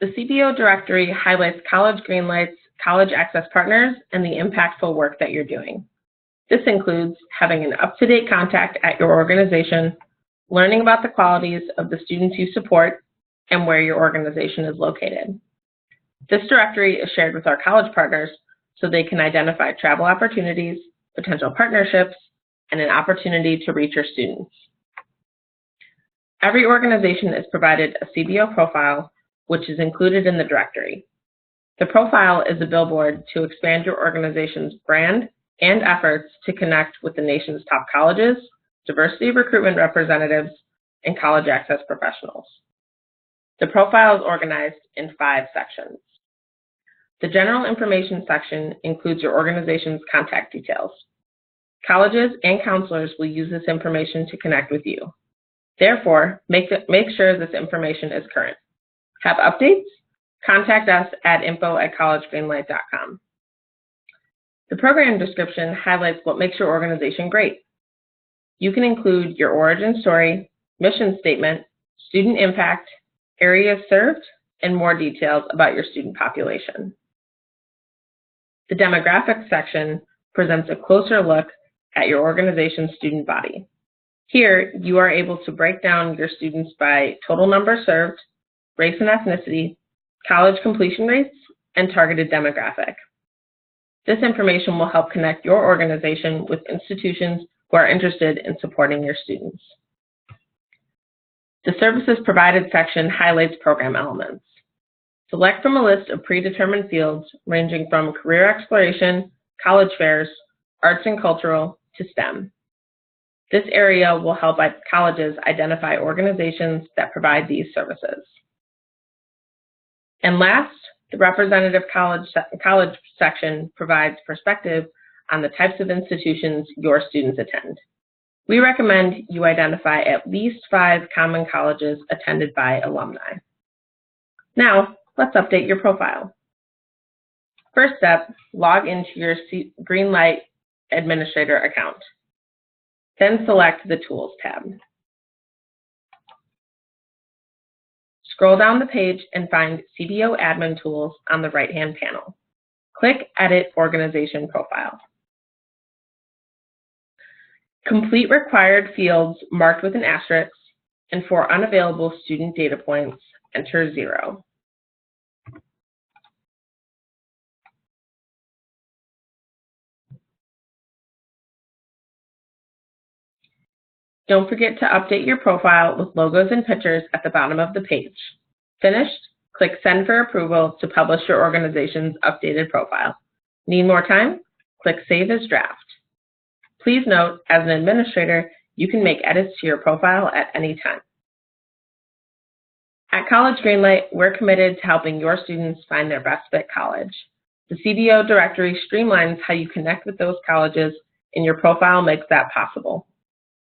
The CBO directory highlights College Greenlight's college access partners and the impactful work that you're doing. This includes having an up-to-date contact at your organization, learning about the qualities of the students you support, and where your organization is located. This directory is shared with our college partners so they can identify travel opportunities, potential partnerships, and an opportunity to reach your students. Every organization is provided a CBO profile, which is included in the directory. The profile is a billboard to expand your organization's brand and efforts to connect with the nation's top colleges, diversity recruitment representatives, and college access professionals. The profile is organized in 5 sections. The general information section includes your organization's contact details. Colleges and counselors will use this information to connect with you. Therefore, make sure this information is current. Have updates? Contact us at info@collegegreenlight.com. The program description highlights what makes your organization great. You can include your origin story, mission statement, student impact, areas served, and more details about your student population. The demographics section presents a closer look at your organization's student body. Here, you are able to break down your students by total number served, race and ethnicity, college completion rates, and targeted demographic. This information will help connect your organization with institutions who are interested in supporting your students. The Services Provided section highlights program elements. Select from a list of predetermined fields ranging from career exploration, college fairs, arts and cultural, to STEM. This area will help colleges identify organizations that provide these services. And last, the Representative College section provides perspective on the types of institutions your students attend. We recommend you identify at least 5 common colleges attended by alumni. Now, let's update your profile. First step, log into your Greenlight Administrator account. Then select the Tools tab. Scroll down the page and find CBO Admin Tools on the right-hand panel. Click Edit Organization Profile. Complete required fields marked with an asterisk, and for unavailable student data points, enter 0. Don't forget to update your profile with logos and pictures at the bottom of the page. Finished? Click Send for approval to publish your organization's updated profile. Need more time? Click Save as Draft. Please note, as an administrator, you can make edits to your profile at any time. At College Greenlight, we're committed to helping your students find their best fit college. The CBO directory streamlines how you connect with those colleges, and your profile makes that possible.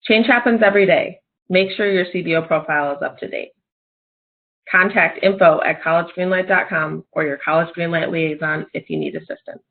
Change happens every day. Make sure your CBO profile is up to date. Contact info@collegegreenlight.com or your College Greenlight liaison if you need assistance.